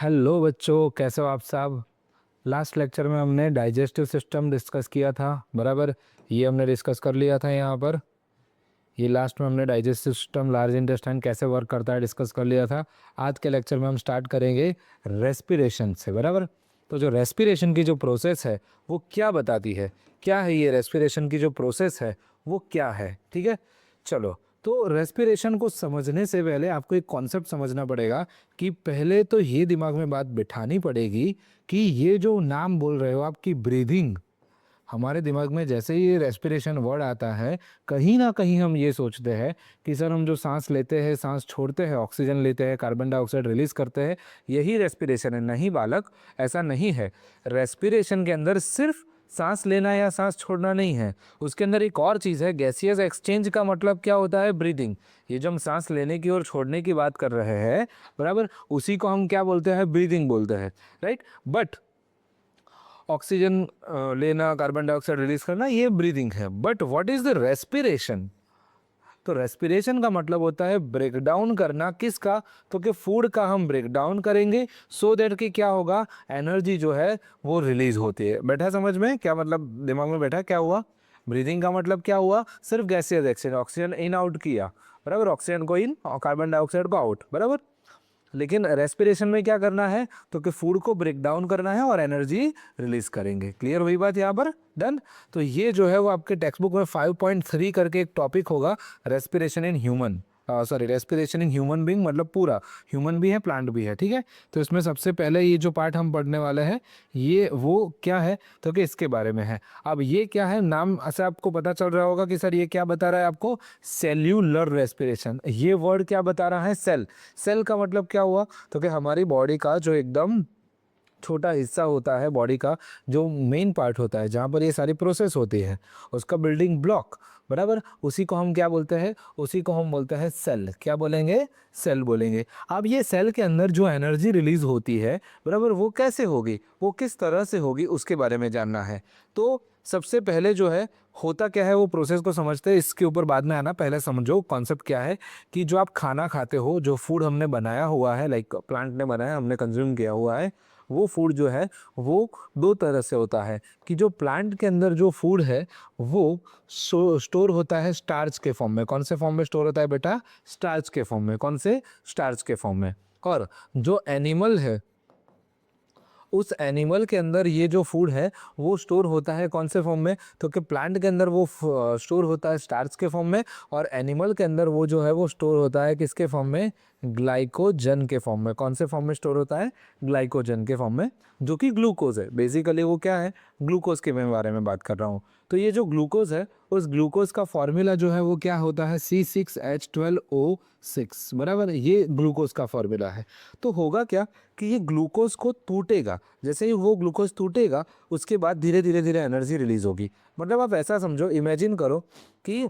Hello बच्चों, कैसे हो आप सब। लास्ट लेक्चर में हमने डाइजेस्टिव सिस्टम डिस्कस किया था, बराबर। ये हमने डिस्कस कर लिया था यहाँ पर। ये लास्ट में हमने डाइजेस्टिव सिस्टम, लार्ज इंटेस्टाइन कैसे वर्क करता है डिस्कस कर लिया था। आज के लेक्चर में हम स्टार्ट करेंगे रेस्पिरेशन से, बराबर। तो जो रेस्पिरेशन की जो प्रोसेस है वो क्या बताती है, क्या है ये रेस्पिरेशन की जो प्रोसेस है वो क्या है, ठीक है। चलो, तो रेस्पिरेशन को समझने से पहले आपको एक कॉन्सेप्ट समझना पड़ेगा कि पहले तो ये दिमाग में बात बिठानी पड़ेगी कि ये जो नाम बोल रहे हो आपकी ब्रीदिंग, हमारे दिमाग में जैसे ही ये रेस्पिरेशन वर्ड आता है, कहीं ना कहीं हम ये सोचते हैं कि सर हम जो सांस लेते हैं, सांस छोड़ते हैं, ऑक्सीजन लेते हैं, कार्बन डाइऑक्साइड रिलीज करते हैं, यही रेस्पिरेशन है। नहीं बालक, ऐसा नहीं है। रेस्पिरेशन के अंदर सिर्फ सांस लेना या सांस छोड़ना नहीं है, उसके अंदर एक और चीज़ है, गैसियस एक्सचेंज का मतलब क्या होता है, ब्रीदिंग। ये जो हम सांस लेने की और छोड़ने की बात कर रहे हैं, बराबर, उसी को हम क्या बोलते हैं, ब्रीदिंग बोलते हैं, राइट। बट ऑक्सीजन लेना, कार्बन डाइऑक्साइड रिलीज करना, ये ब्रीदिंग है। But what is the respiration? तो रेस्पिरेशन का मतलब होता है ब्रेक डाउन करना। किसका? तो कि फूड का हम ब्रेक डाउन करेंगे, सो दैट कि क्या होगा, एनर्जी जो है वो रिलीज होती है। बैठा समझ में? क्या मतलब दिमाग में बैठा? क्या हुआ? ब्रीदिंग का मतलब क्या हुआ? सिर्फ gaseous exchange, oxygen in out किया, बराबर, ऑक्सीजन को इन और कार्बन डाइऑक्साइड को आउट, बराबर। लेकिन रेस्पिरेशन में क्या करना है, तो कि फूड को ब्रेक डाउन करना है और एनर्जी रिलीज करेंगे। क्लियर हुई बात यहाँ पर? डन। तो ये जो है वो आपके टेक्स्ट बुक में 5.3 करके एक टॉपिक होगा, respiration in human, sorry, respiration in human being, मतलब पूरा ह्यूमन भी है, प्लांट भी है, ठीक है। तो इसमें सबसे पहले ये जो पार्ट हम पढ़ने वाले हैं, ये वो क्या है, तो कि इसके बारे में है। अब ये क्या है, नाम से आपको पता चल रहा होगा कि सर ये क्या बता रहा है आपको, सेल्यूलर रेस्पिरेशन। ये वर्ड क्या बता रहा है, सेल। सेल का मतलब क्या हुआ, तो कि हमारी बॉडी का जो एकदम छोटा हिस्सा होता है, बॉडी का जो मेन पार्ट होता है, जहाँ पर ये सारी प्रोसेस होती है, उसका बिल्डिंग ब्लॉक, बराबर, उसी को हम क्या बोलते हैं, उसी को हम बोलते हैं सेल। क्या बोलेंगे? सेल बोलेंगे। अब ये सेल के अंदर जो एनर्जी रिलीज होती है, बराबर, वो कैसे होगी, वो किस तरह से होगी, उसके बारे में जानना है। तो सबसे पहले जो है, होता क्या है वो प्रोसेस को समझते हैं, इसके ऊपर बाद में आना। पहले समझो कॉन्सेप्ट क्या है, कि जो आप खाना खाते हो, जो फूड हमने बनाया हुआ है, लाइक प्लांट ने बनाया, हमने कंज्यूम किया हुआ है, वो फूड जो है वो दो तरह से होता है। कि जो प्लांट के अंदर जो फूड है वो स्टोर होता है स्टार्च के फॉर्म में। कौन से फॉर्म में स्टोर होता है बेटा? स्टार्च के फॉर्म में। कौन से? स्टार्च के फॉर्म में। और जो एनिमल है, उस एनिमल के अंदर ये जो फूड है वो स्टोर होता है कौन से फॉर्म में, तो कि प्लांट के अंदर वो स्टोर होता है स्टार्च के फॉर्म में, और एनिमल के अंदर वो जो है वो स्टोर होता है किसके फॉर्म में? ग्लाइकोजन के फॉर्म में। कौन से फॉर्म में स्टोर होता है? ग्लाइकोजन के फॉर्म में, जो कि ग्लूकोज है। बेसिकली वो क्या है? ग्लूकोज के मैं बारे में बात कर रहा हूँ। तो ये जो ग्लूकोज है, उस ग्लूकोज का फॉर्मूला जो है वो क्या होता है? C6H12O6, बराबर। ये ग्लूकोज का फॉर्मूला है। तो होगा क्या कि ये ग्लूकोज को टूटेगा, जैसे ही वो ग्लूकोज टूटेगा उसके बाद धीरे धीरे धीरे एनर्जी रिलीज होगी। मतलब आप ऐसा समझो, इमेजिन करो कि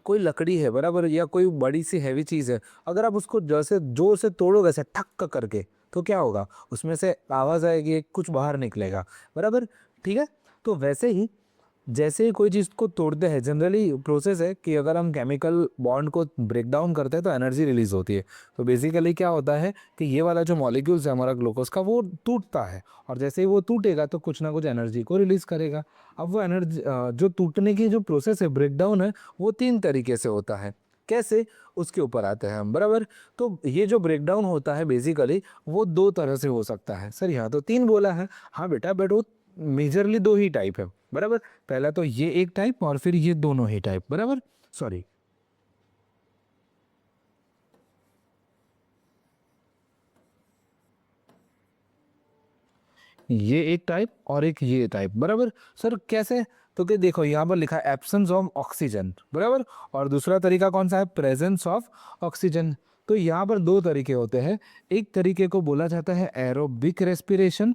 कोई लकड़ी है, बराबर, या कोई बड़ी सी हैवी चीज़ है, अगर आप उसको जैसे जोर से तोड़ोगे, ऐसे ठक करके, तो क्या होगा? उसमें से आवाज़ आएगी, कुछ बाहर निकलेगा, बराबर, ठीक है। तो वैसे ही जैसे ही कोई चीज़ को तोड़ते हैं, जनरली प्रोसेस है कि अगर हम केमिकल बॉन्ड को ब्रेक डाउन करते हैं तो एनर्जी रिलीज होती है। तो बेसिकली क्या होता है कि ये वाला जो मॉलिक्यूल्स है हमारा ग्लूकोज का, वो टूटता है, और जैसे ही वो टूटेगा तो कुछ ना कुछ एनर्जी को रिलीज करेगा। अब वो एनर्जी जो टूटने की जो प्रोसेस है, ब्रेक डाउन है, वो 3 तरीके से होता है। कैसे? उसके ऊपर आते हैं हम, बराबर। तो ये जो ब्रेक डाउन होता है बेसिकली वो 2 तरह से हो सकता है। सर यहाँ तो 3 बोला है। हाँ बेटा, बट वो मेजरली 2 ही टाइप है, बराबर। पहला तो ये एक टाइप और फिर ये दोनों ही टाइप, बराबर। सॉरी, ये एक टाइप और एक ये टाइप, बराबर। सर कैसे? तो कि देखो यहाँ पर लिखा है एब्सेंस ऑफ ऑक्सीजन, बराबर। और दूसरा तरीका कौन सा है? Presence of oxygen. तो यहाँ पर 2 तरीके होते हैं। एक तरीके को बोला जाता है एरोबिक रेस्पिरेशन,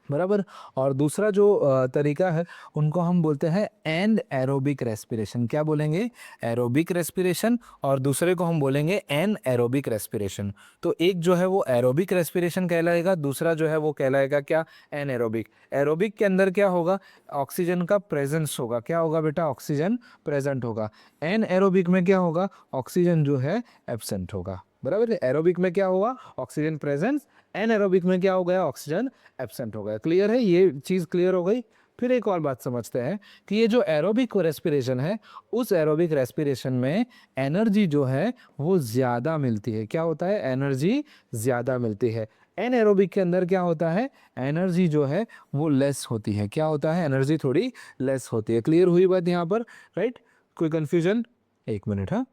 बराबर। और दूसरा जो तरीका है उनको हम बोलते हैं एन एरोबिक रेस्पिरेशन। क्या बोलेंगे? Aerobic respiration. और दूसरे को हम बोलेंगे एन एरोबिक रेस्पिरेशन। तो एक जो है वो एरोबिक रेस्पिरेशन कहलाएगा, दूसरा जो है वो कहलाएगा क्या? N aerobic. एरोबिक के अंदर क्या होगा? ऑक्सीजन का प्रेजेंस होगा। क्या होगा बेटा? ऑक्सीजन प्रेजेंट होगा। एन एरोबिक में क्या होगा? ऑक्सीजन जो है एब्सेंट होगा। बराबर है। एरोबिक में क्या हुआ, ऑक्सीजन प्रेजेंस, एनाएरोबिक में क्या हो गया, ऑक्सीजन एब्सेंट हो गया। क्लियर है, ये चीज़ क्लियर हो गई। फिर एक और बात समझते हैं कि ये जो एरोबिक रेस्पिरेशन है, उस एरोबिक रेस्पिरेशन में एनर्जी जो है वो ज़्यादा मिलती है। क्या होता है, एनर्जी ज़्यादा मिलती है। एनएरोबिक के अंदर क्या होता है, एनर्जी जो है वो लेस होती है। क्या होता है, एनर्जी थोड़ी लेस होती है। क्लियर हुई बात यहाँ पर, राइट? कोई कंफ्यूजन? एक मिनट, हाँ,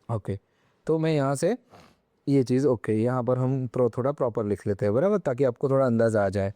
ओके। तो मैं यहाँ से ये चीज़, ओके, यहाँ पर हम थोड़ा प्रॉपर लिख लेते हैं, बराबर, ताकि आपको थोड़ा अंदाज़ा आ जाए।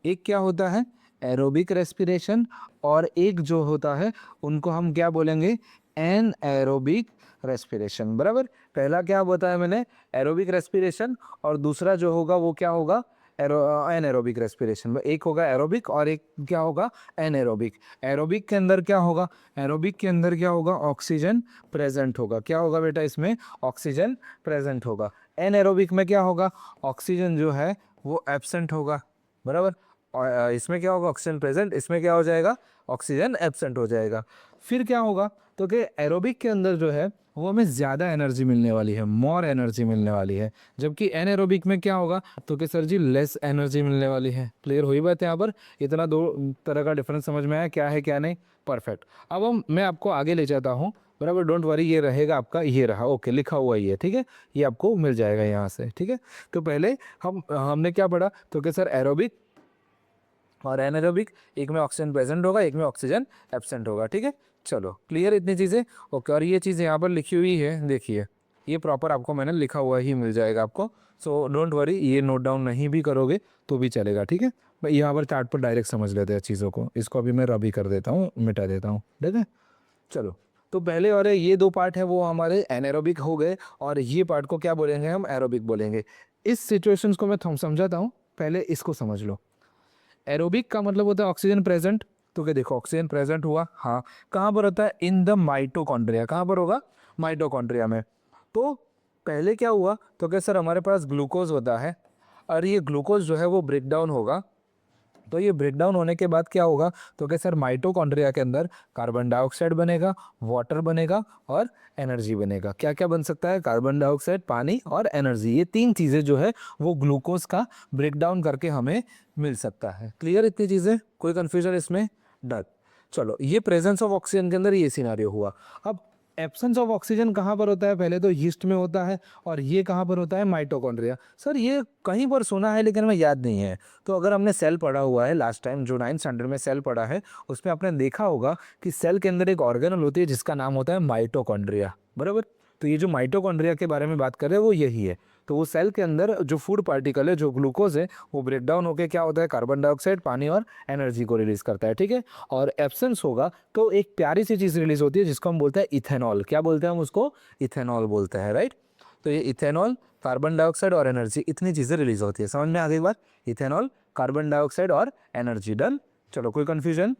एक क्या होता है, एरोबिक रेस्पिरेशन, और एक जो होता है उनको हम क्या बोलेंगे, एन एरोबिक रेस्पिरेशन, बराबर। पहला क्या बताया मैंने, एरोबिक रेस्पिरेशन, और दूसरा जो होगा वो क्या होगा, एनएरोबिक रेस्पिरेशन। एक होगा एरोबिक और एक क्या होगा, एनएरोबिक। एरोबिक के अंदर क्या होगा, एरोबिक के अंदर क्या होगा, ऑक्सीजन प्रेजेंट होगा। क्या होगा बेटा, इसमें ऑक्सीजन प्रेजेंट होगा। एनएरोबिक में क्या होगा, ऑक्सीजन जो है वो एब्सेंट होगा, बराबर। और इसमें क्या होगा, ऑक्सीजन प्रेजेंट, इसमें क्या हो जाएगा, ऑक्सीजन एब्सेंट हो जाएगा। फिर क्या होगा, तो कि एरोबिक के अंदर जो है वो हमें ज़्यादा एनर्जी मिलने वाली है, मोर एनर्जी मिलने वाली है। जबकि एनएरोबिक में क्या होगा, तो कि सर जी लेस एनर्जी मिलने वाली है। क्लियर हुई बात है यहाँ पर? इतना दो तरह का डिफरेंस समझ में आया, क्या है क्या नहीं, परफेक्ट। अब मैं आपको आगे ले जाता हूँ, बराबर, डोंट वरी, ये रहेगा आपका, ये रहा, ओके, लिखा हुआ ही है, ठीक है, ये आपको मिल जाएगा यहाँ से, ठीक है। तो पहले हमने क्या पढ़ा, तो कि सर एरोबिक और एनारोबिक, एक में ऑक्सीजन प्रेजेंट होगा, एक में ऑक्सीजन एब्सेंट होगा, ठीक है। चलो, क्लियर इतनी चीज़ें, ओके। और ये चीज़ यहाँ पर लिखी हुई है, देखिए, ये प्रॉपर आपको मैंने लिखा हुआ ही मिल जाएगा आपको। सो डोंट वरी, ये नोट डाउन नहीं भी करोगे तो भी चलेगा, ठीक है। मैं यहाँ पर चार्ट पर डायरेक्ट समझ लेते हैं चीज़ों को। इसको अभी मैं रबी कर देता हूँ, मिटा देता हूँ, ठीक है। चलो, तो पहले और ये दो पार्ट है वो हमारे एनारोबिक हो गए, और ये पार्ट को क्या बोलेंगे, हम एरोबिक बोलेंगे। इस सिचुएशंस को मैं समझाता हूँ, पहले इसको समझ लो। एरोबिक का मतलब होता है ऑक्सीजन प्रेजेंट, तो क्या देखो, ऑक्सीजन प्रेजेंट हुआ, हाँ, कहाँ पर होता है, इन द माइटोकॉन्ड्रिया। कहाँ पर होगा, माइटोकॉन्ड्रिया में। तो पहले क्या हुआ, तो क्या सर हमारे पास ग्लूकोज होता है, और ये ग्लूकोज जो है वो ब्रेक डाउन होगा। तो ये ब्रेक डाउन होने के बाद क्या होगा, तो क्या सर माइटोकॉन्ड्रिया के अंदर कार्बन डाइऑक्साइड बनेगा, वाटर बनेगा, और एनर्जी बनेगा। क्या क्या बन सकता है, कार्बन डाइऑक्साइड, पानी और एनर्जी, ये तीन चीज़ें जो है वो ग्लूकोज का ब्रेक डाउन करके हमें मिल सकता है। क्लियर इतनी चीज़ें, कोई कन्फ्यूजन इसमें, डन। चलो, ये प्रेजेंस ऑफ ऑक्सीजन के अंदर ये सिनारियो हुआ। अब एब्सेंस ऑफ ऑक्सीजन कहाँ पर होता है, पहले तो यीस्ट में होता है, और ये कहाँ पर होता है, माइटोकॉन्ड्रिया। सर ये कहीं पर सुना है लेकिन मैं याद नहीं है। तो अगर हमने सेल पढ़ा हुआ है लास्ट टाइम, जो 9th स्टैंडर्ड में सेल पढ़ा है, उसमें आपने देखा होगा कि सेल के अंदर एक ऑर्गेनल होती है जिसका नाम होता है माइटोकॉन्ड्रिया, बराबर। तो ये जो माइटोकॉन्ड्रिया के बारे में बात कर रहे हैं वो यही है। तो वो सेल के अंदर जो फूड पार्टिकल है, जो ग्लूकोज है, वो ब्रेक डाउन होकर क्या होता है, कार्बन डाइऑक्साइड, पानी और एनर्जी को रिलीज करता है, ठीक है। और एब्सेंस होगा तो एक प्यारी सी चीज़ रिलीज होती है जिसको हम बोलते हैं इथेनॉल। क्या बोलते हैं हम उसको, इथेनॉल बोलते हैं, राइट। तो ये इथेनॉल, कार्बन डाइऑक्साइड और एनर्जी, इतनी चीज़ें रिलीज होती है। समझ में आ गई बात, इथेनॉल, कार्बन डाइऑक्साइड और एनर्जी, डन। चलो, कोई कन्फ्यूजन?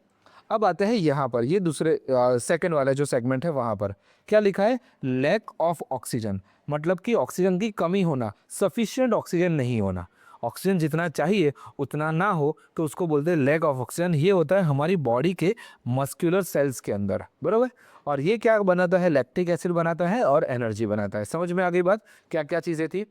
अब आते हैं यहाँ पर, ये दूसरे सेकंड वाला जो सेगमेंट है वहाँ पर क्या लिखा है, लैक ऑफ ऑक्सीजन, मतलब कि ऑक्सीजन की कमी होना, सफिशिएंट ऑक्सीजन नहीं होना। ऑक्सीजन जितना चाहिए उतना ना हो तो उसको बोलते हैं लैक ऑफ ऑक्सीजन। ये होता है हमारी बॉडी के मस्कुलर सेल्स के अंदर, बराबर। और ये क्या बनाता है, लैक्टिक एसिड बनाता है और एनर्जी बनाता है। समझ में आ गई बात, क्या क्या चीज़ें थी,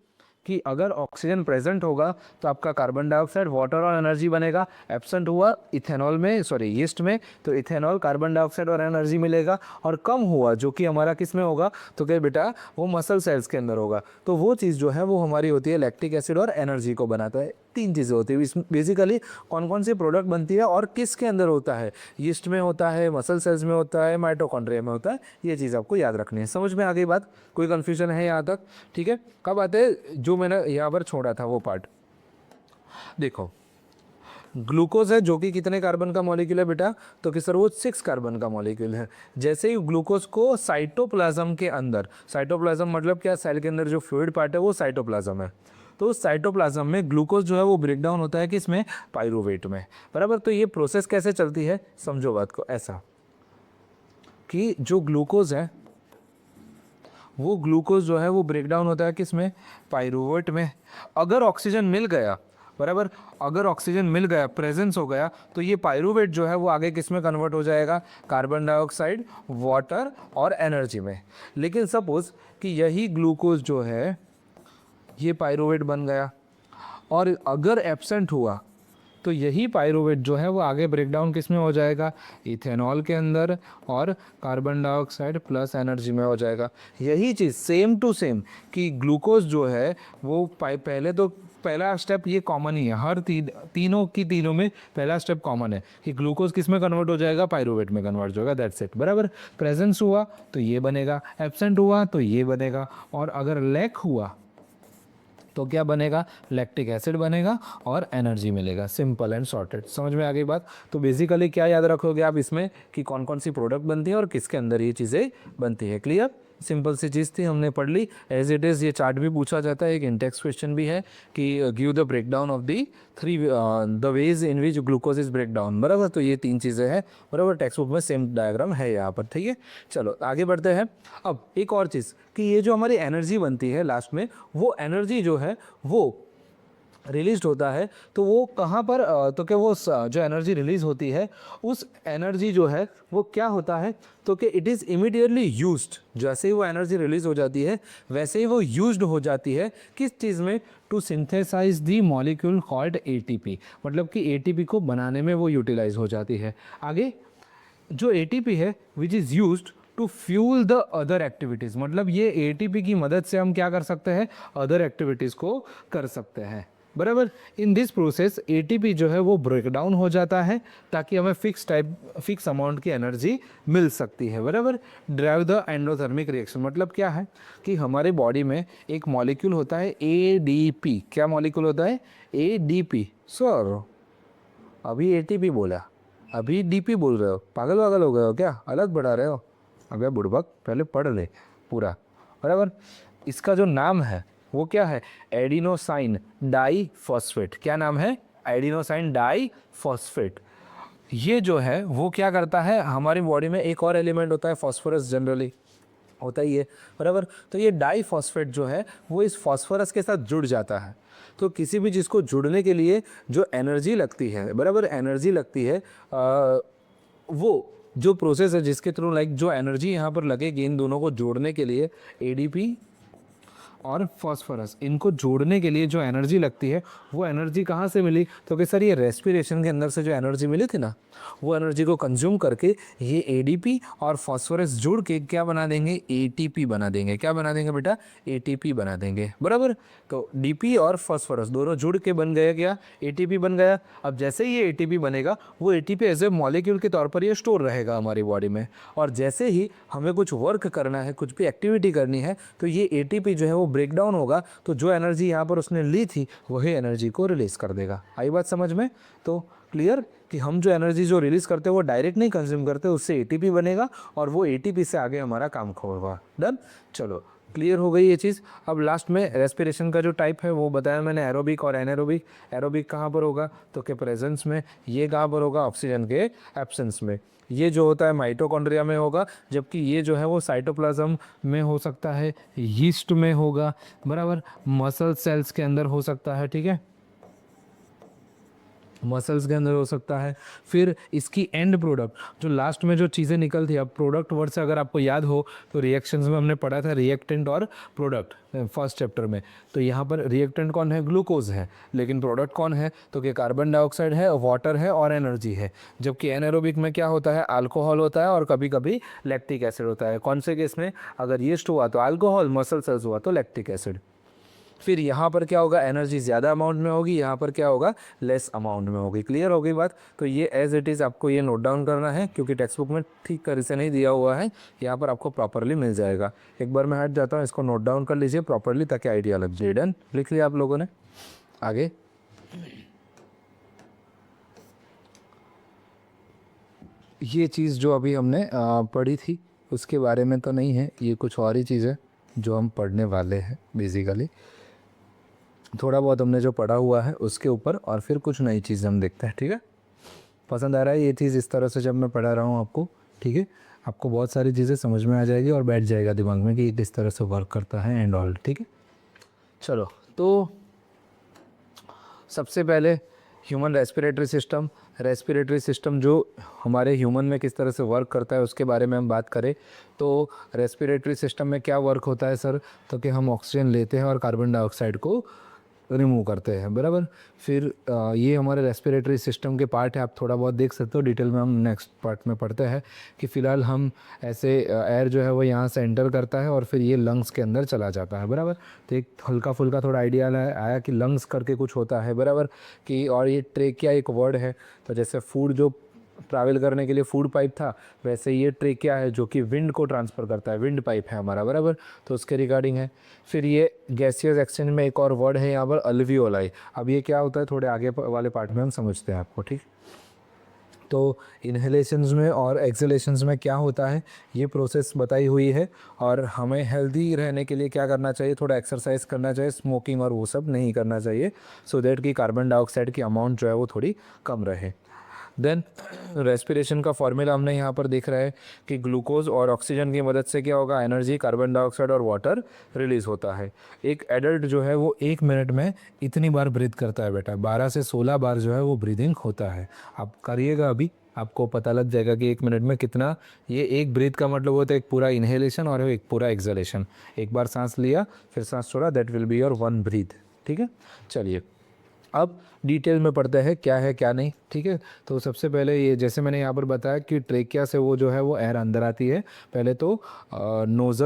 कि अगर ऑक्सीजन प्रेजेंट होगा तो आपका कार्बन डाइऑक्साइड, वाटर और एनर्जी बनेगा। एब्सेंट हुआ इथेनॉल में, सॉरी यीस्ट में, तो इथेनॉल, कार्बन डाइऑक्साइड और एनर्जी मिलेगा। और कम हुआ जो कि हमारा किस में होगा, तो क्या बेटा, वो मसल सेल्स के अंदर होगा। तो वो चीज़ जो है वो हमारी होती है लैक्टिक एसिड और एनर्जी को बनाता है। तीन चीज़ें होती है इसमें बेसिकली। कौन कौन सी प्रोडक्ट बनती है और किसके अंदर होता है, यीस्ट में होता है, मसल सेल्स में होता है, माइटोकॉन्ड्रिया में होता है। ये चीज़ आपको याद रखनी है। समझ में आ गई बात, कोई कन्फ्यूजन है यहाँ तक, ठीक है। कब आते हैं, जो मैंने यहाँ पर छोड़ा था वो पार्ट देखो। ग्लूकोज है जो कि कितने कार्बन का मॉलिक्यूल है बेटा, तो कि सर वो 6 कार्बन का मॉलिक्यूल है। जैसे ही ग्लूकोज को साइटोप्लाज्म के अंदर, साइटोप्लाज्म मतलब क्या, सेल के अंदर जो फ्लूइड पार्ट है वो साइटोप्लाज्म है। तो उस साइटोप्लाज्म में ग्लूकोज जो है वो ब्रेक डाउन होता है किसमें, पाइरूवेट में, बराबर। तो ये प्रोसेस कैसे चलती है, समझो बात को ऐसा कि जो ग्लूकोज है वो ग्लूकोज जो है वो ब्रेक डाउन होता है किसमें, पाइरूवेट में। अगर ऑक्सीजन मिल गया, बराबर। अगर ऑक्सीजन मिल गया, प्रेजेंस हो गया, तो ये पायरूवेट जो है वो आगे किस में कन्वर्ट हो जाएगा, कार्बन डाइऑक्साइड, वाटर और एनर्जी में। लेकिन सपोज कि यही ग्लूकोज जो है ये पायरूवेट बन गया और अगर एब्सेंट हुआ तो यही पायरूवेट जो है वो आगे ब्रेकडाउन किस में हो जाएगा, इथेनॉल के अंदर और कार्बन डाइऑक्साइड प्लस एनर्जी में हो जाएगा। यही चीज़ सेम टू सेम कि ग्लूकोज जो है वो पहले तो पहला स्टेप ये कॉमन ही है, हर तीनों में पहला स्टेप कॉमन है कि ग्लूकोज किस में कन्वर्ट हो जाएगा, पायरूवेट में कन्वर्ट होगा, दैट्स इट, बराबर। प्रेजेंस हुआ तो ये बनेगा, एब्सेंट हुआ तो ये बनेगा, और अगर लैक हुआ तो क्या बनेगा, लैक्टिक एसिड बनेगा और एनर्जी मिलेगा। Simple and sorted. समझ में आ गई बात। तो बेसिकली क्या याद रखोगे आप इसमें कि कौन कौन सी प्रोडक्ट बनती है और किसके अंदर ये चीज़ें बनती है। क्लियर, सिंपल सी चीज़ थी, हमने पढ़ ली। एज इट इज़ ये चार्ट भी पूछा जाता है, एक इंटेक्स क्वेश्चन भी है कि give the breakdown of the ways in which glucose is break down, बराबर। तो ये 3 चीज़ें हैं, बराबर। टेक्स्ट बुक में सेम डायग्राम है यहाँ पर, ठीक है। चलो आगे बढ़ते हैं। अब एक और चीज़ कि ये जो हमारी एनर्जी बनती है लास्ट में, वो एनर्जी जो है वो रिलीज होता है, तो वो कहाँ पर तो क्या वो जो एनर्जी रिलीज होती है उस एनर्जी जो है वो क्या होता है, तो कि इट इज़ इमीडिएटली यूज्ड। जैसे ही वो एनर्जी रिलीज हो जाती है वैसे ही वो यूज्ड हो जाती है किस चीज़ में, to synthesize the molecule called ATP. मतलब कि एटीपी को बनाने में वो यूटिलाइज हो जाती है। आगे जो एटीपी है which is used to fuel the other activities, मतलब ये एटीपी की मदद से हम क्या कर सकते हैं, अदर एक्टिविटीज़ को कर सकते हैं, बराबर। इन दिस प्रोसेस एटीपी जो है वो ब्रेक डाउन हो जाता है ताकि हमें फिक्स अमाउंट की एनर्जी मिल सकती है, बराबर। ड्राइव द एंडोथर्मिक रिएक्शन, मतलब क्या है कि हमारे बॉडी में एक मॉलिक्यूल होता है एडीपी। क्या मॉलिक्यूल होता है, एडीपी। सर अभी एटीपी बोला, अभी डीपी बोल रहे हो, पागल वागल हो गए हो क्या, अलग बढ़ा रहे हो। अबे बुड़बक, पहले पढ़ ले पूरा, बराबर। इसका जो नाम है वो क्या है, एडिनोसाइन डाईफॉस्फेट। क्या नाम है, एडिनोसाइन डाईफॉस्फेट। ये जो है वो क्या करता है, हमारी बॉडी में एक और एलिमेंट होता है फॉस्फोरस, जनरली होता ही है, बराबर। तो ये डाईफॉस्फेट जो है वो इस फॉस्फोरस के साथ जुड़ जाता है। तो किसी भी चीज़ को जुड़ने के लिए जो एनर्जी लगती है, बराबर, एनर्जी लगती है, वो जो प्रोसेस है जिसके थ्रू लाइक जो एनर्जी यहाँ पर लगेगी इन दोनों को जोड़ने के लिए, एडीपी और फॉस्फोरस, इनको जोड़ने के लिए जो एनर्जी लगती है वो एनर्जी कहाँ से मिली, तो कि सर ये रेस्पिरेशन के अंदर से जो एनर्जी मिली थी ना, वो एनर्जी को कंज्यूम करके ये एडीपी और फॉस्फोरस जुड़ के क्या बना देंगे, एटीपी बना देंगे। क्या बना देंगे बेटा, एटीपी बना देंगे, बराबर। तो डीपी और फॉस्फोरस दोनों जुड़ के बन गया क्या, एटीपी बन गया। अब जैसे ही ये एटीपी बनेगा वो एटीपी एज ए मॉलिक्यूल के तौर पर ये स्टोर रहेगा हमारी बॉडी में, और जैसे ही हमें कुछ वर्क करना है, कुछ भी एक्टिविटी करनी है, तो ये एटीपी जो है वो ब्रेक डाउन होगा, तो जो एनर्जी यहाँ पर उसने ली थी वही एनर्जी को रिलीज कर देगा। आई बात समझ में। तो क्लियर कि हम जो एनर्जी जो रिलीज करते हैं वो डायरेक्ट नहीं कंज्यूम करते, उससे एटीपी बनेगा और वो एटीपी से आगे हमारा काम होगा। डन, चलो क्लियर हो गई ये चीज़। अब लास्ट में रेस्पिरेशन का जो टाइप है वो बताया मैंने, एरोबिक और एनारोबिक। एरोबिक कहाँ पर होगा, तो के प्रेजेंस में, ये कहाँ पर होगा, ऑक्सीजन के एब्सेंस में। ये जो होता है माइटोकॉन्ड्रिया में होगा, जबकि ये जो है वो साइटोप्लाज्म में हो सकता है, यीस्ट में होगा, बराबर, मसल सेल्स के अंदर हो सकता है, ठीक है, मसल्स के अंदर हो सकता है। फिर इसकी एंड प्रोडक्ट जो लास्ट में जो चीज़ें निकलती है, अब प्रोडक्ट वर्ड से अगर आपको याद हो तो रिएक्शंस में हमने पढ़ा था रिएक्टेंट और प्रोडक्ट फर्स्ट चैप्टर में। तो यहाँ पर रिएक्टेंट कौन है, ग्लूकोज है, लेकिन प्रोडक्ट कौन है, तो कि कार्बन डाइऑक्साइड है, वाटर है और एनर्जी है। जबकि एनारोबिक में क्या होता है, अल्कोहल होता है और कभी कभी लैक्टिक एसिड होता है। कौन से केस में, अगर यीस्ट हुआ तो अल्कोहल, मसल सेल्स हुआ तो लैक्टिक एसिड। फिर यहाँ पर क्या होगा, एनर्जी ज़्यादा अमाउंट में होगी, यहाँ पर क्या होगा, लेस अमाउंट में होगी। क्लियर हो गई बात। तो ये एज इट इज़ आपको ये नोट डाउन करना है, क्योंकि टेक्स्ट बुक में ठीक तरह से नहीं दिया हुआ है, यहाँ पर आपको प्रॉपरली मिल जाएगा। एक बार मैं हट जाता हूँ, इसको नोट डाउन कर लीजिए प्रॉपरली ताकि आइडिया लग जाए। डन, लिख लिया आप लोगों ने। आगे ये चीज़ जो अभी हमने पढ़ी थी उसके बारे में तो नहीं है, ये कुछ और ही चीज़ है जो हम पढ़ने वाले हैं। बेसिकली थोड़ा बहुत हमने जो पढ़ा हुआ है उसके ऊपर, और फिर कुछ नई चीज़ हम देखते हैं, ठीक है। पसंद आ रहा है ये चीज़ इस तरह से जब मैं पढ़ा रहा हूँ आपको, ठीक है, आपको बहुत सारी चीज़ें समझ में आ जाएगी और बैठ जाएगा दिमाग में कि ये किस तरह से वर्क करता है एंड ऑल, ठीक है। चलो तो सबसे पहले ह्यूमन रेस्पिरेटरी सिस्टम जो हमारे ह्यूमन में किस तरह से वर्क करता है उसके बारे में हम बात करें तो रेस्पिरेटरी सिस्टम में क्या वर्क होता है सर, तो कि हम ऑक्सीजन लेते हैं और कार्बन डाइऑक्साइड को रिमूव करते हैं, बराबर। फिर ये हमारे रेस्पिरेटरी सिस्टम के पार्ट है, आप थोड़ा बहुत देख सकते हो, डिटेल में हम नेक्स्ट पार्ट में पढ़ते हैं कि फ़िलहाल हम ऐसे एयर जो है वो यहाँ से एंटर करता है और फिर ये लंग्स के अंदर चला जाता है, बराबर। तो एक हल्का फुल्का थोड़ा आइडिया आया कि लंग्स करके कुछ होता है, बराबर। कि और ये ट्रेकिया एक वर्ड है, तो जैसे फूड जो ट्रैवल करने के लिए फूड पाइप था, वैसे ये ट्रेकिया है जो कि विंड को ट्रांसफ़र करता है, विंड पाइप है हमारा, बराबर। तो उसके रिगार्डिंग है। फिर ये गैसियस एक्सचेंज में एक और वर्ड है यहाँ पर अल्वियोलाई। अब ये क्या होता है थोड़े आगे वाले पार्ट में हम समझते हैं आपको, ठीक। तो इन्हेलेशंस में और एक्सहेलेशंस में क्या होता है ये प्रोसेस बताई हुई है। और हमें हेल्दी रहने के लिए क्या करना चाहिए, थोड़ा एक्सरसाइज करना चाहिए, स्मोकिंग और वो सब नहीं करना चाहिए, सो दैट कि कार्बन डाइऑक्साइड की अमाउंट जो है वो थोड़ी कम रहे। देन रेस्पिरेशन का फॉर्मूला हमने यहाँ पर देख रहा है कि ग्लूकोज और ऑक्सीजन की मदद से क्या होगा, एनर्जी, कार्बन डाइऑक्साइड और वाटर रिलीज़ होता है। एक एडल्ट जो है वो 1 मिनट में इतनी बार ब्रीथ करता है बेटा, 12 से 16 बार जो है वो ब्रीदिंग होता है। आप करिएगा अभी, आपको पता लग जाएगा कि 1 मिनट में कितना। ये एक ब्रीथ का मतलब होता है एक पूरा इन्हेलेशन और एक पूरा एक्सहेलेशन। एक बार सांस लिया फिर सांस छोड़ा, that will be your 1 breath, ठीक है। चलिए अब डिटेल में पढ़ते हैं क्या है क्या नहीं, ठीक है। तो सबसे पहले ये जैसे मैंने यहाँ पर बताया कि ट्रेकिया से वो जो है वो एयर अंदर आती है। पहले तो नोज़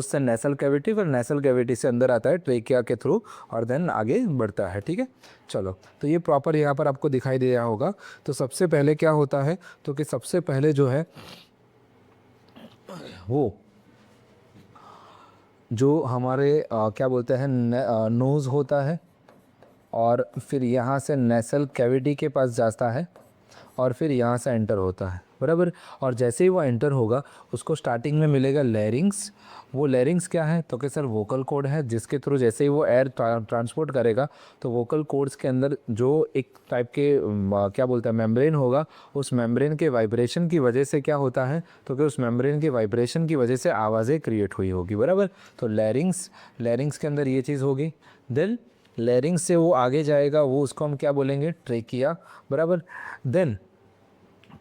से नेसल कैविटी, फिर नेसल कैविटी से अंदर आता है ट्रेकिया के थ्रू और देन आगे बढ़ता है, ठीक है। चलो तो ये प्रॉपर यहाँ पर आपको दिखाई दे रहा होगा। तो सबसे पहले क्या होता है, तो कि सबसे पहले जो है वो जो हमारे क्या बोलते हैं नोज़ होता है और फिर यहाँ से नेसल कैविटी के पास जाता है और फिर यहाँ से एंटर होता है, बराबर। और जैसे ही वो एंटर होगा उसको स्टार्टिंग में मिलेगा लेरिंग्स। वो लेरिंग्स क्या है, तो कि सर वोकल कॉर्ड है जिसके थ्रू जैसे ही वो एयर ट्रांसपोर्ट करेगा तो वोकल कॉर्ड्स के अंदर जो एक टाइप के क्या बोलते हैं मेम्ब्रेन होगा, उस मेम्ब्रेन के वाइब्रेशन की वजह से क्या होता है, तो कि उस मेम्ब्रेन के वाइब्रेशन की वजह से आवाज़ें क्रिएट हुई होगी, बराबर। तो लेरिंग्स के अंदर ये चीज़ होगी। देन लेरिंग्स से वो आगे जाएगा, वो उसको हम क्या बोलेंगे, ट्रेकिया, बराबर। देन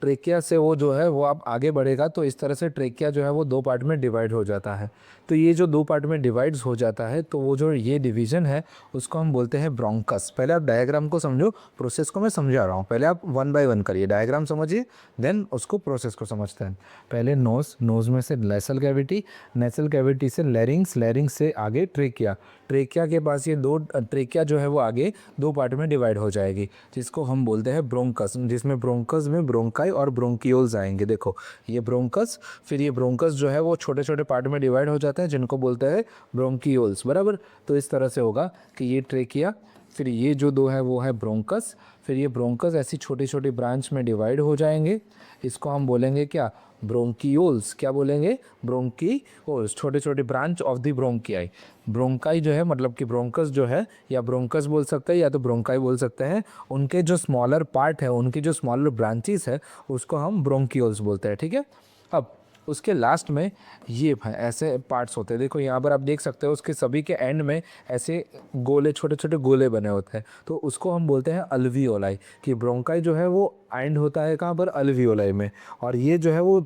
ट्रेकिया से वो जो है वो आप आगे बढ़ेगा तो इस तरह से ट्रेकिया जो है वो 2 पार्ट में डिवाइड हो जाता है। तो ये जो 2 पार्ट में डिवाइड्स हो जाता है तो वो जो ये डिवीज़न है उसको हम बोलते हैं ब्रोंकस। पहले आप डायग्राम को समझो, प्रोसेस को मैं समझा रहा हूँ, पहले आप 1 बाय 1 करिए, डायग्राम समझिए देन उसको प्रोसेस को समझते हैं। पहले नोज़ में से नेसल कैविटी से लेरिंग्स से आगे ट्रेकिया के पास ये 2 ट्रेकिया जो है वो आगे 2 पार्ट में डिवाइड हो जाएगी जिसको हम बोलते हैं ब्रोंकस, जिसमें ब्रोंकस में ब्रोंकाई और ब्रोंकियोल्स आएंगे। देखो ये ब्रोंकस, फिर ये ब्रोंकस जो है वो छोटे छोटे पार्ट में डिवाइड हो जाते हैं जिनको बोलते हैं ब्रोंकियोल्स, बराबर। तो इस तरह से होगा कि ये ट्रेकिया, फिर ये जो 2 है वो है ब्रोंकस, फिर ये ब्रोंकस ऐसी छोटी छोटी ब्रांच में डिवाइड हो जाएंगे। इसको हम बोलेंगे क्या, ब्रोंकियोल्स। क्या बोलेंगे, ब्रोंकियोल्स, छोटे छोटे ब्रांच ऑफ द ब्रोंकियाई। ब्रोंकाई जो है मतलब कि ब्रोंकस जो है, या ब्रोंकस बोल सकते हैं या तो ब्रोंकाई बोल सकते हैं, उनके जो स्मॉलर पार्ट है, उनकी जो स्मॉलर ब्रांचेस है उसको हम ब्रोंकियोल्स बोलते हैं, ठीक है। अब उसके लास्ट में ये ऐसे पार्ट्स होते हैं, देखो यहाँ पर आप देख सकते हो उसके सभी के एंड में ऐसे गोले, छोटे छोटे गोले बने होते हैं, तो उसको हम बोलते हैं अल्वियोलाई। कि ब्रोंकाई जो है वो एंड होता है कहाँ पर, अल्वियोलाई में। और ये जो है वो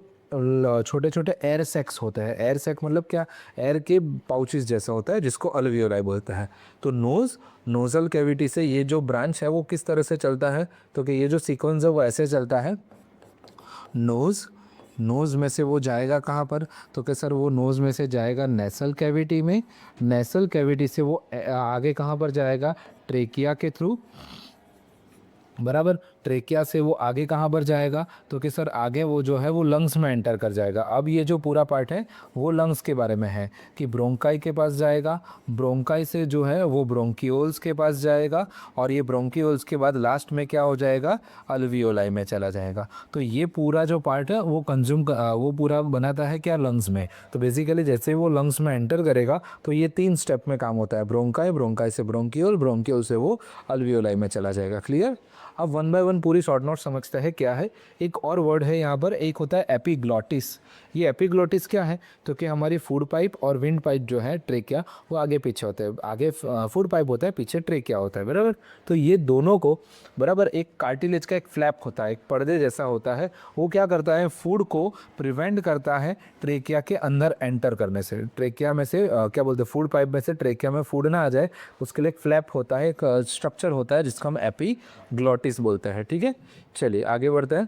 छोटे छोटे एयर सैक्स होते हैं। एयर सैक मतलब क्या, एयर के पाउचेस जैसा होता है जिसको अल्वियोलाई बोलता है। तो नोजल कैविटी से ये जो ब्रांच है वो किस तरह से चलता है, तो कि ये जो सीक्वेंस है वो ऐसे चलता है। नोज़ में से वो जाएगा कहाँ पर, तो कि सर वो नोज़ में से जाएगा नेसल कैविटी में, नेसल कैविटी से वो आगे कहाँ पर जाएगा, ट्रेकिया के थ्रू, बराबर। ट्रेकिया से वो आगे कहाँ पर जाएगा, तो कि सर आगे वो जो है वो लंग्स में एंटर कर जाएगा। अब ये जो पूरा पार्ट है वो लंग्स के बारे में है कि ब्रोंकाई के पास जाएगा, ब्रोंकाई से जो है वो ब्रोंकियोल्स के पास जाएगा, और ये ब्रोंकियोल्स के बाद लास्ट में क्या हो जाएगा, अल्वियोलाई में चला जाएगा। तो ये पूरा जो पार्ट है वो वो पूरा बनाता है क्या, लंग्स में। तो बेसिकली जैसे वो लंग्स में एंटर करेगा तो ये 3 स्टेप में काम होता है, ब्रोंकाई से ब्रोंकियोल, ब्रोंकियोल से वो अल्वियोलाई में चला जाएगा। क्लियर। अब वन बाय वन पूरी शॉर्ट नोट समझते हैं क्या है। एक और वर्ड है यहाँ पर, एक होता है एपिग्लॉटिस। ये एपिग्लॉटिस क्या है, तो कि हमारी फूड पाइप और विंड पाइप जो है ट्रेकिया, वो आगे पीछे होते हैं। आगे फूड पाइप होता है, पीछे ट्रेकिया होता है, बराबर। तो ये दोनों को बराबर एक कार्टिलेज का एक फ्लैप होता है, एक पर्दे जैसा होता है। वो क्या करता है, फूड को प्रिवेंट करता है ट्रेकिया के अंदर एंटर करने से। ट्रेकिया में से क्या बोलते हैं, फूड पाइप में से ट्रेकिया में फूड ना आ जाए, उसके लिए एक फ्लैप होता है, एक स्ट्रक्चर होता है जिसको हम एपिग्लॉटिस बोलते हैं। ठीक है, चलिए आगे बढ़ते हैं।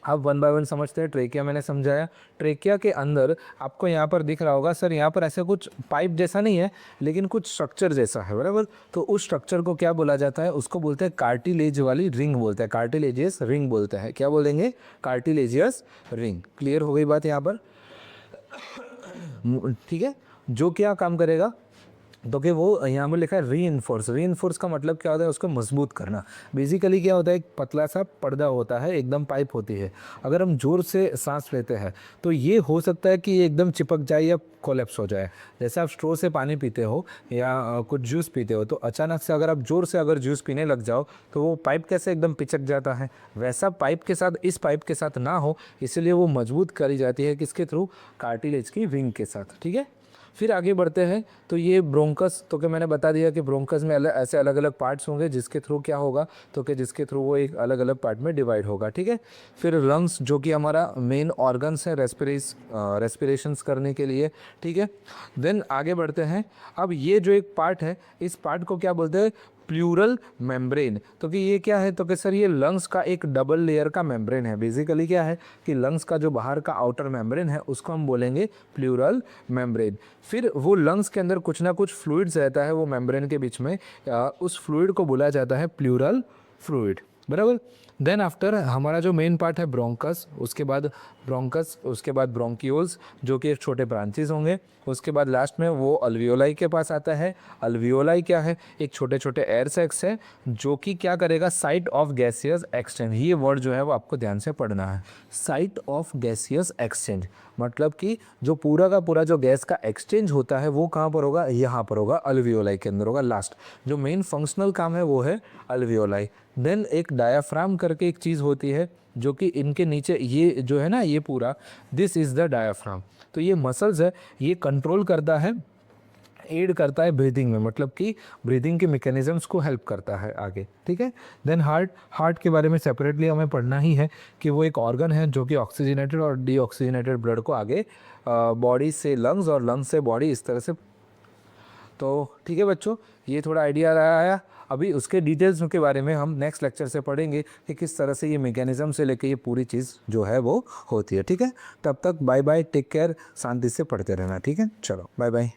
अब वन बाय वन समझते हैं। ट्रेकिया मैंने समझाया। ट्रेकिया के अंदर आपको यहाँ पर दिख रहा होगा, सर यहाँ पर ऐसे कुछ पाइप जैसा नहीं है, लेकिन कुछ स्ट्रक्चर जैसा है, बराबर। तो उस स्ट्रक्चर को क्या बोला जाता है, उसको बोलते हैं कार्टिलेज वाली रिंग बोलते हैं, कार्टिलेजियस रिंग बोलते हैं। क्या बोलेंगे, कार्टिलेजियस रिंग। क्लियर हो गई बात यहाँ पर, ठीक है। जो क्या काम करेगा, तो कि वो यहाँ पर लिखा है री इन्फोर्स का मतलब क्या होता है, उसको मजबूत करना। बेसिकली क्या होता है, एक पतला सा पर्दा होता है, एकदम पाइप होती है। अगर हम जोर से सांस लेते हैं तो ये हो सकता है कि ये एकदम चिपक जाए या कोलेप्स हो जाए। जैसे आप स्ट्रो से पानी पीते हो या कुछ जूस पीते हो, तो अचानक से अगर आप जोर से अगर जूस पीने लग जाओ तो वो पाइप कैसे एकदम पिचक जाता है, वैसा पाइप के साथ, इस पाइप के साथ ना हो, इसलिए वो मजबूत करी जाती है किसके थ्रू, कार्टिलेज की रिंग के साथ। ठीक है, फिर आगे बढ़ते हैं। तो ये ब्रोंकस, तो कि मैंने बता दिया कि ब्रोंकस में ऐसे अलग अलग पार्ट्स होंगे जिसके थ्रू क्या होगा, तो कि जिसके थ्रू वो एक अलग अलग पार्ट में डिवाइड होगा। ठीक है, फिर लंग्स जो कि हमारा मेन ऑर्गन्स है रेस्पिरेशंस करने के लिए। ठीक है, देन आगे बढ़ते हैं। अब ये जो एक पार्ट है, इस पार्ट को क्या बोलते हैं, प्लूरल मेम्ब्रेन। तो कि ये क्या है, तो कि सर ये लंग्स का एक डबल लेयर का मेम्ब्रेन है। बेसिकली क्या है कि लंग्स का जो बाहर का आउटर मेम्ब्रेन है उसको हम बोलेंगे प्लूरल मेम्ब्रेन। फिर वो लंग्स के अंदर कुछ ना कुछ फ्लूइड्स रहता है वो मेम्ब्रेन के बीच में, उस फ्लूइड को बोला जाता है प्लूरल फ्लूइड, बराबर। देन आफ्टर हमारा जो मेन पार्ट है ब्रोंकस, उसके बाद ब्रोंकियोल्स जो कि एक छोटे ब्रांचेस होंगे। उसके बाद लास्ट में वो अल्वियोलाई के पास आता है। अल्वियोलाई क्या है, एक छोटे छोटे एयर सैक्स है जो कि क्या करेगा, साइट ऑफ गैसियस एक्सचेंज। ये वर्ड जो है वो आपको ध्यान से पढ़ना है, साइट ऑफ गैसियस एक्सचेंज। मतलब कि जो पूरा का पूरा जो गैस का एक्सचेंज होता है वो कहाँ पर होगा, यहाँ पर होगा, अल्वियोलाई के अंदर होगा। लास्ट जो मेन फंक्शनल काम है वो है अल्वियोलाई। देन एक डायाफ्राम करके एक चीज़ होती है जो कि इनके नीचे, ये जो है ना, ये पूरा, दिस इज़ द डायाफ्राम। तो ये मसल्स है, ये कंट्रोल करता है, एड करता है ब्रीदिंग में, मतलब कि ब्रीदिंग के मैकेनिज्म्स को हेल्प करता है आगे। ठीक है, देन हार्ट के बारे में सेपरेटली हमें पढ़ना ही है कि वो एक ऑर्गन है जो कि ऑक्सीजनेटेड और डीऑक्सीजनेटेड ब्लड को आगे बॉडी से लंग्स और लंग्स से बॉडी, इस तरह से। तो ठीक है बच्चों, ये थोड़ा आइडिया आया। अभी उसके डिटेल्स के बारे में हम नेक्स्ट लेक्चर से पढ़ेंगे कि किस तरह से ये मैकेनिज्म से लेके ये पूरी चीज़ जो है वो होती है। ठीक है, तब तक बाय बाय, टेक केयर, शांति से पढ़ते रहना। ठीक है, चलो बाय बाय।